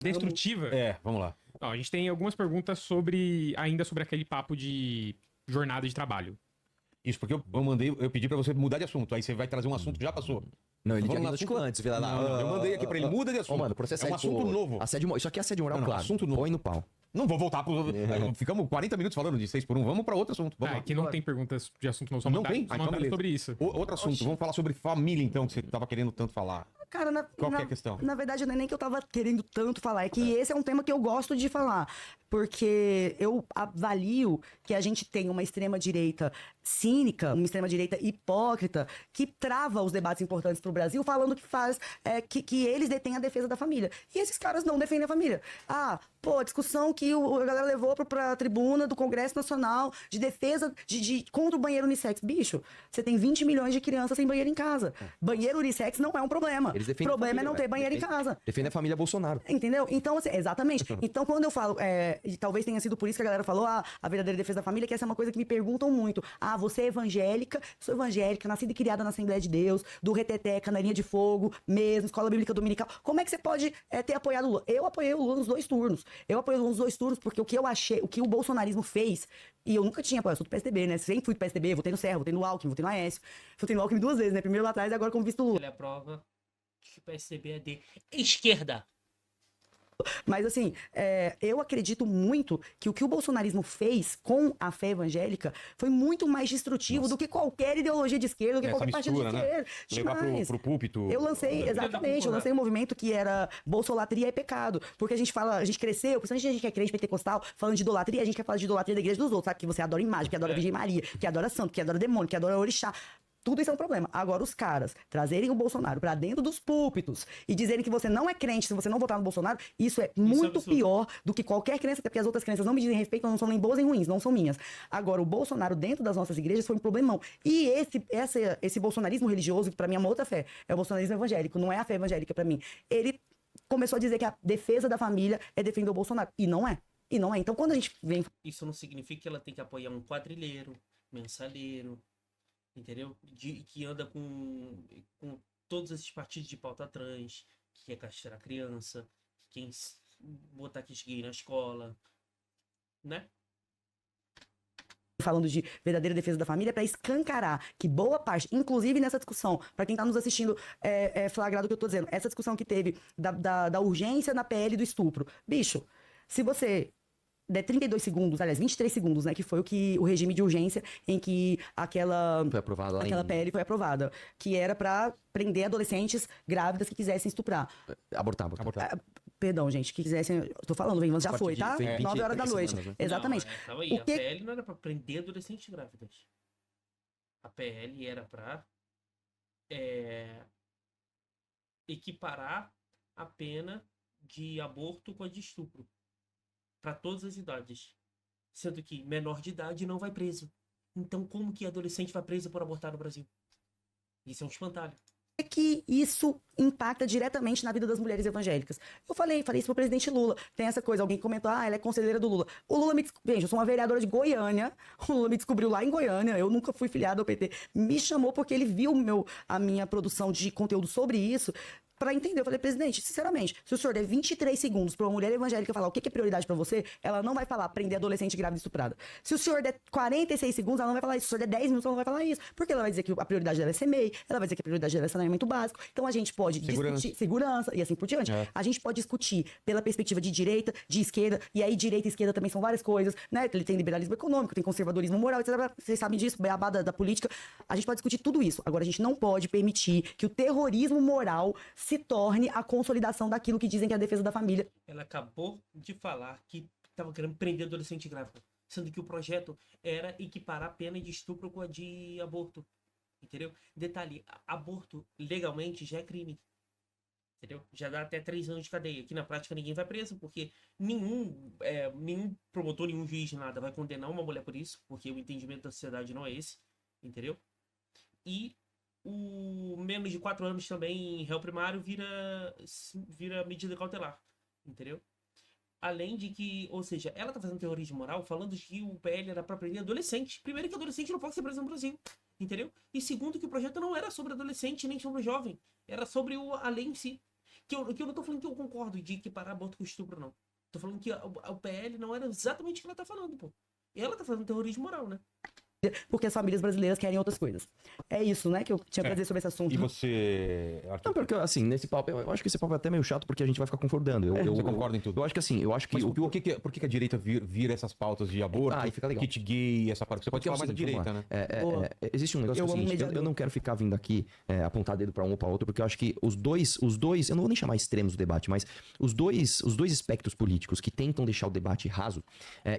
Destrutiva? Vamos lá. Ó, a gente tem algumas perguntas ainda sobre aquele papo de jornada de trabalho. Isso, porque eu pedi pra você mudar de assunto. Aí você vai trazer um assunto que já passou. Não, ele Vamos já me no notificou assunto? antes. Vira lá. Não, eu mandei aqui pra ele, muda de assunto. Mano, processo É um assunto novo. Isso aqui é assédio moral, Não, claro. assunto novo. Põe no pau. Não vou voltar pro... Ficamos 40 minutos falando de 6 por 1. Vamos pra outro assunto. Vamos lá. Aqui não tem perguntas de assunto não, só Não mandaram, tem? só Então, mandaram beleza. sobre isso. Outro assunto. Vamos falar sobre família, então, que você tava querendo tanto falar. Cara, Qual que é a questão? Na verdade, não é nem que eu tava querendo tanto falar, é que esse é um tema que eu gosto de falar. Porque eu avalio que a gente tem uma extrema-direita cínica, uma extrema-direita hipócrita, que trava os debates importantes pro Brasil, falando que eles detêm a defesa da família. E esses caras não defendem a família. A discussão que a galera levou pra tribuna do Congresso Nacional de defesa contra o banheiro unissex. Bicho, você tem 20 milhões de crianças sem banheiro em casa. Banheiro unissex não é um problema. Eles O defendem problema é não ter banheiro em casa. Defende a família Bolsonaro. Entendeu? Então, assim, exatamente. Então, quando eu falo, e talvez tenha sido por isso que a galera falou, a verdadeira defesa da família, que essa é uma coisa que me perguntam muito. Você é evangélica? Sou evangélica, nascida e criada na Assembleia de Deus, do Reteteca, na linha de fogo, mesmo, escola bíblica dominical. Como é que você pode ter apoiado o Lula? Eu apoiei o Lula nos 2 turnos. Eu apoiei o Lula nos 2 turnos porque o que eu achei, o que o bolsonarismo fez, e eu nunca tinha apoiado, eu sou do PSDB, né? Sempre fui do PSDB, votei no Serra, votei no Alckmin, votei no Aécio. Votei no Alckmin 2 vezes, né? Primeiro lá atrás e agora como visto Lula. Ele é prova que o PSDB é de esquerda. Mas assim, eu acredito muito que o bolsonarismo fez com a fé evangélica foi muito mais destrutivo do que qualquer ideologia de esquerda, do que Essa qualquer partido de mistura, esquerda. Levar Demais. pro púlpito. Eu lancei, exatamente, eu lancei um movimento que era bolsolatria é pecado. Porque a gente cresceu, principalmente a gente que é crente pentecostal, falando de idolatria, a gente quer falar de idolatria da igreja dos outros, sabe? Que você adora imagem, que adora a Virgem Maria, que adora santo, que adora demônio, que adora orixá. Tudo isso é um problema. Agora, os caras trazerem o Bolsonaro pra dentro dos púlpitos e dizerem que você não é crente se você não votar no Bolsonaro, isso é muito pior do que qualquer crença, até porque as outras crenças não me dizem respeito, não são nem boas nem ruins, não são minhas. Agora, o Bolsonaro dentro das nossas igrejas foi um problemão. E esse bolsonarismo religioso, que pra mim é uma outra fé, é o bolsonarismo evangélico, não é a fé evangélica pra mim. Ele começou a dizer que a defesa da família é defender o Bolsonaro. E não é. E não é. Então, quando a gente vem... Isso não significa que ela tem que apoiar um quadrilheiro, mensaleiro, entendeu? Que anda com todos esses partidos de pauta trans, que quer castrar a criança, que quer botar kiss gay na escola, né? Falando de verdadeira defesa da família, para escancarar que boa parte, inclusive nessa discussão, para quem tá nos assistindo, é flagrado o que eu tô dizendo, essa discussão que teve da urgência na PL do estupro. Bicho, se você der 32 segundos, aliás, 23 segundos, né, que foi o regime de urgência em que aquela PL foi aprovada, que era para prender adolescentes grávidas que quisessem estuprar. Abortar. Perdão, gente, que quisessem... Tô falando, já foi, tá? 9 horas da noite. Semanas, né? Exatamente. Não, calma aí, a PL não era pra prender adolescentes grávidas. A PL era pra equiparar a pena de aborto com a de estupro. Pra todas as idades. Sendo que menor de idade não vai preso. Então como que adolescente vai preso por abortar no Brasil? Isso é um espantalho. É que isso impacta diretamente na vida das mulheres evangélicas. Eu falei isso pro presidente Lula. Tem essa coisa, alguém comentou, ela é conselheira do Lula. O Lula me descobriu, gente, eu sou uma vereadora de Goiânia, o Lula me descobriu lá em Goiânia, eu nunca fui filiada ao PT. Me chamou porque ele viu a minha produção de conteúdo sobre isso, pra entender. Eu falei, presidente, sinceramente, se o senhor der 23 segundos pra uma mulher evangélica falar o que é prioridade pra você, ela não vai falar prender adolescente grávida e estuprada. Se o senhor der 46 segundos, ela não vai falar isso. Se o senhor der 10 minutos, ela não vai falar isso. Porque ela vai dizer que a prioridade dela é ser MEI, ela vai dizer que a prioridade dela é saneamento básico. Então a gente pode discutir segurança e assim por diante. A gente pode discutir pela perspectiva de direita, de esquerda, e aí direita e esquerda também são várias coisas, né? Ele tem liberalismo econômico, tem conservadorismo moral, etc. Vocês sabem disso, beabá da política. A gente pode discutir tudo isso. Agora, a gente não pode permitir que o terrorismo moral se torne a consolidação daquilo que dizem que é a defesa da família. Ela acabou de falar que estava querendo prender adolescente grávida, sendo que o projeto era equiparar a pena de estupro com a de aborto, entendeu? Detalhe, aborto legalmente já é crime, entendeu? Já dá até 3 anos de cadeia. Aqui na prática ninguém vai preso, porque nenhum promotor, nenhum juiz, nada vai condenar uma mulher por isso, porque o entendimento da sociedade não é esse, entendeu? E o menos de 4 anos também, réu primário, vira medida cautelar, entendeu? Além de que, ou seja, ela tá fazendo terrorismo moral falando que o PL era pra prender adolescente. Primeiro que adolescente não pode ser preso no Brasil, entendeu? E segundo que o projeto não era sobre adolescente nem sobre jovem, era sobre a lei em si. Que eu não tô falando que eu concordo de equiparar aborto com estupro, não. Tô falando que o PL não era exatamente o que ela tá falando, pô. Ela tá fazendo terrorismo moral, né? Porque as famílias brasileiras querem outras coisas. É isso, né, que eu tinha pra dizer sobre esse assunto. E você, Arthur, Não, porque assim, nesse papo, eu acho que esse papo é até meio chato porque a gente vai ficar concordando. você concorda em tudo? Eu acho que assim, eu acho que... Mas por que a direita vira essas pautas de aborto, aí fica legal. kit gay, essa parte? Você pode Porque é o falar mais da seguinte, direita, vamos né? lá. Existe um negócio Eu que é o amo seguinte, eu mediador. não quero ficar vindo aqui apontar dedo pra um ou pra outro, porque eu acho que os dois, eu não vou nem chamar extremos do debate, mas os dois espectros políticos que tentam deixar o debate raso,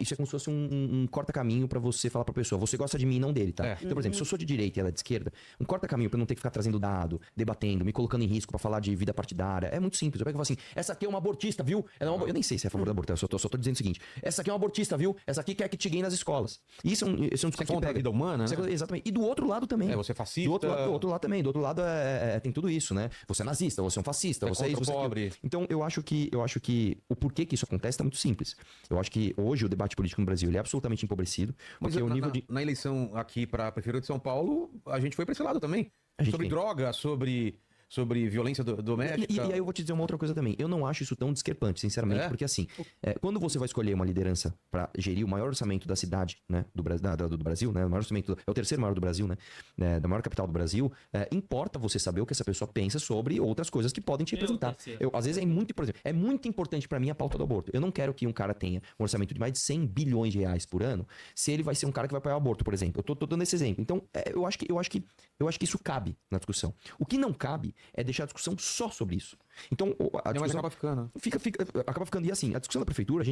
isso é como se fosse um corta-caminho pra você falar pra pessoa, você gosta de mim e não dele, tá? É. Então, por exemplo, se eu sou de direita e ela é de esquerda, um corta-caminho pra eu não ter que ficar trazendo dado, debatendo, me colocando em risco pra falar de vida partidária, é muito simples. Eu pego e falo assim, essa aqui é uma abortista, viu? Ela é uma... Eu nem sei se é a favor da aborto, eu só tô dizendo o seguinte, essa aqui é uma abortista, viu? Essa aqui quer que te gay nas escolas. Isso é um discurso que Contra a vida humana, né? Exatamente. E do outro lado também. Você é fascista. Do outro lado também. Do outro lado tem tudo isso, né? Você é nazista, você é um fascista, Você você é é isso, contra você o é pobre. aquilo. Então, eu acho que o porquê que isso acontece é muito simples. Eu acho que hoje o debate político no Brasil ele é absolutamente empobrecido. Mas Porque o nível de... na eleição aqui para prefeito de São Paulo, a gente foi pra esse lado também. A gente Sobre tem. droga, sobre violência doméstica. E aí eu vou te dizer uma outra coisa também. Eu não acho isso tão discrepante, sinceramente, porque assim, quando você vai escolher uma liderança pra gerir o maior orçamento da cidade, né, do Brasil, né, o maior orçamento, é o terceiro maior do Brasil, né, da maior capital do Brasil, importa você saber o que essa pessoa pensa sobre outras coisas que podem te representar. Às vezes por exemplo, é muito importante pra mim a pauta do aborto. Eu não quero que um cara tenha um orçamento de mais de 100 bilhões de reais por ano, se ele vai ser um cara que vai apoiar o aborto, por exemplo. Eu tô dando esse exemplo. Então, eu acho que isso cabe na discussão. O que não cabe é deixar a discussão só sobre isso. Então, a Mas discussão acaba ficando. acaba ficando. E assim, a discussão da prefeitura,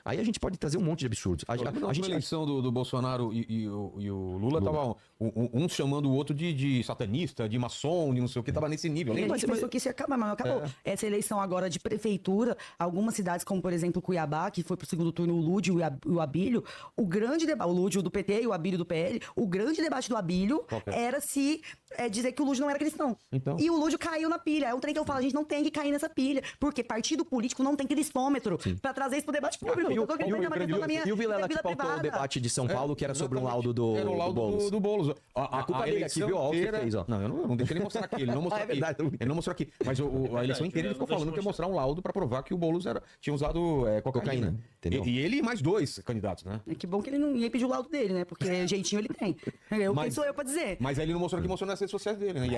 aí a gente pode trazer um monte de absurdos. A Na gente, eleição do Bolsonaro e o Lula, tava um chamando o outro de satanista, de maçom, de não sei o que, tava nesse nível. E a Lembra? gente pensou que isso ia acabar, mas não acabou. Essa eleição agora de prefeitura, algumas cidades, como por exemplo Cuiabá, que foi pro segundo turno o Lúdio e o Abílio, o grande debate, o Lúdio do PT e o Abílio do PL, o grande debate do Abílio era se dizer que o Lúdio não era cristão. Então. E o Lúdio caiu na pilha. É um trem que eu falo, a gente não tem que cair nessa pilha, porque partido político não tem cristômetro pra trazer isso pro debate público. Eu tô querendo entrar na questão da minha e o Vilela que vida pautou o privada. debate de São Paulo, que era sobre um laudo do Era o laudo Boulos. do Boulos. A culpa dele aqui, viu? Ó, o que ele fez, ó. Não, eu não deixei ele mostrar aqui. Ele não mostrou É aqui. verdade. Ele não mostrou aqui. Mas a eleição inteira ele ficou falando que ia mostrar um laudo pra provar que o Boulos tinha usado cocaína. Entendeu? E ele e mais dois candidatos, né? É que bom que ele não ia pedir o laudo dele, né? Porque jeitinho ele tem. Quem Mas- sou eu pra dizer? Mas aí ele não mostrou aqui, mostrou nas redes sociais dele, né?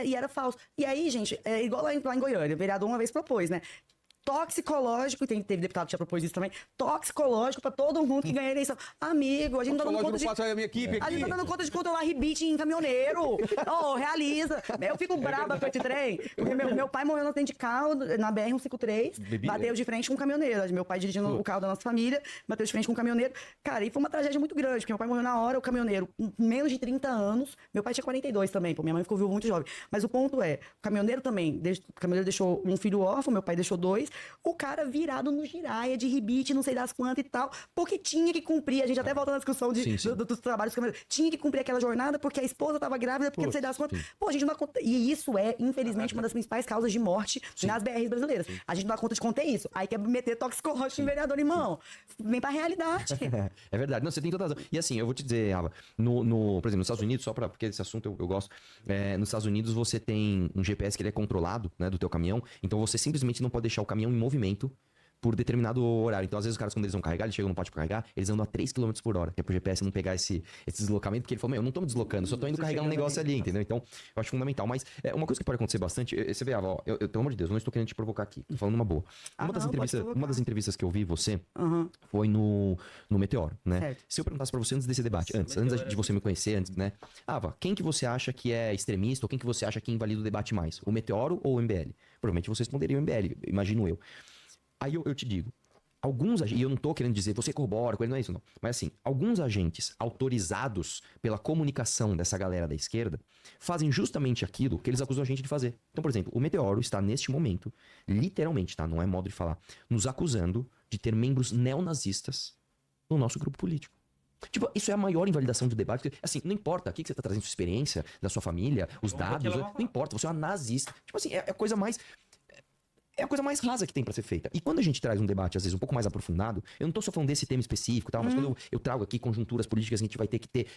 E era falso. E aí, gente, igual lá em Goiânia, o vereador uma vez propôs, né? Toxicológico, teve deputado que já propôs isso também, toxicológico pra todo mundo que ganha a eleição. Amigo, a gente não tá dando conta de... Não passa a minha equipe A aqui. gente tá dando conta de controlar rebite em caminhoneiro. Realiza. Eu fico braba com esse trem. Porque meu pai morreu no acidente de carro na BR-153. Bebida. Bateu de frente com um caminhoneiro. Meu pai dirigindo o carro da nossa família, bateu de frente com um caminhoneiro. Cara, e foi uma tragédia muito grande, porque meu pai morreu na hora, o caminhoneiro, com menos de 30 anos. Meu pai tinha 42 também, pô. Minha mãe ficou viúva muito jovem. Mas o ponto é, o caminhoneiro também, o caminhoneiro deixou um filho órfão, meu pai deixou 2. O cara virado no giraia, de ribite, não sei das quantas e tal, porque tinha que cumprir, a gente até volta na discussão dos trabalhos, tinha que cumprir aquela jornada porque a esposa tava grávida, porque não sei das quantas. Pô, a gente não dá conta. E isso é, infelizmente, uma das principais causas de morte nas BRs brasileiras. A gente não dá conta de conter isso. Aí quer meter toxicológico em vereador, irmão. Vem pra realidade. É verdade. Não, você tem toda a razão. E assim, eu vou te dizer, Ava, por exemplo, nos Estados Unidos, porque esse assunto eu gosto, nos Estados Unidos você tem um GPS que ele é controlado, né, do teu caminhão, então você simplesmente não pode deixar o caminhão em movimento por determinado horário. Então, às vezes, os caras, quando eles vão carregar, eles chegam no pátio pra carregar, eles andam a 3 km por hora, que é pro GPS não pegar esse deslocamento, porque ele falou, eu não tô me deslocando, eu só tô indo carregar um negócio ali, entendeu? Então, eu acho fundamental. Mas uma coisa que pode acontecer bastante, você vê, Ava, pelo amor de Deus, eu não estou querendo te provocar aqui, tô falando uma boa. Uma das entrevistas que eu vi você foi no Meteoro, né? Certo. Se eu perguntasse pra você antes desse debate, antes de você me conhecer, antes, né? Ava, quem que você acha que é extremista ou quem que você acha que invalida o debate mais? O Meteoro ou o MBL? Provavelmente você responderia o MBL, imagino eu. Aí eu te digo, e eu não tô querendo dizer, você corrobora com ele, não é isso não. Mas assim, alguns agentes autorizados pela comunicação dessa galera da esquerda fazem justamente aquilo que eles acusam a gente de fazer. Então, por exemplo, o Meteoro está neste momento, literalmente, tá? Não é modo de falar, nos acusando de ter membros neonazistas no nosso grupo político. Tipo, isso é a maior invalidação do debate. Assim, não importa o que você tá trazendo, sua experiência, da sua família, os dados, não importa, você é uma nazista. Tipo assim, é a coisa mais... É a coisa mais rasa que tem pra ser feita. E quando a gente traz um debate, às vezes, um pouco mais aprofundado, eu não tô só falando desse tema específico, tal, mas quando eu trago aqui conjunturas políticas, a gente vai ter que ter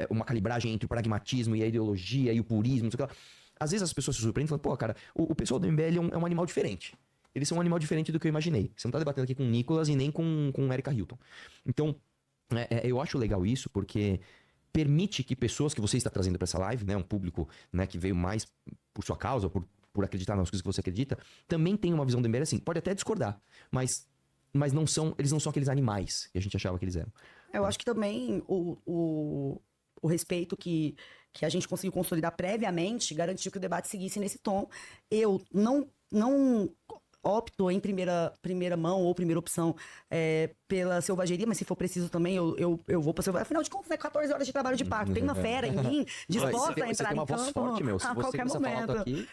uma calibragem entre o pragmatismo e a ideologia e o purismo, não sei o que lá. às vezes as pessoas se surpreendem falando, pô, cara, o pessoal do MBL é um animal diferente. Eles são um animal diferente do que eu imaginei. Você não tá debatendo aqui com o Nicolas e nem com Erika Hilton. Então, eu acho legal isso, porque permite que pessoas que você está trazendo para essa live, né, um público, né, que veio mais por sua causa, por acreditar nas coisas que você acredita, também tem uma visão do MBL assim, pode até discordar, mas eles não são aqueles animais que a gente achava que eles eram. Eu acho que também o respeito que a gente conseguiu consolidar previamente garantiu que o debate seguisse nesse tom. Eu não opto em primeira mão ou primeira opção pela selvageria, mas se for preciso também eu vou pra selvageria. Afinal de contas, é 14 horas de trabalho de parto. Tem uma fera em mim disposta a entrar você tem uma em voz campo forte, meu. Se a você qualquer começar a falar momento. aqui...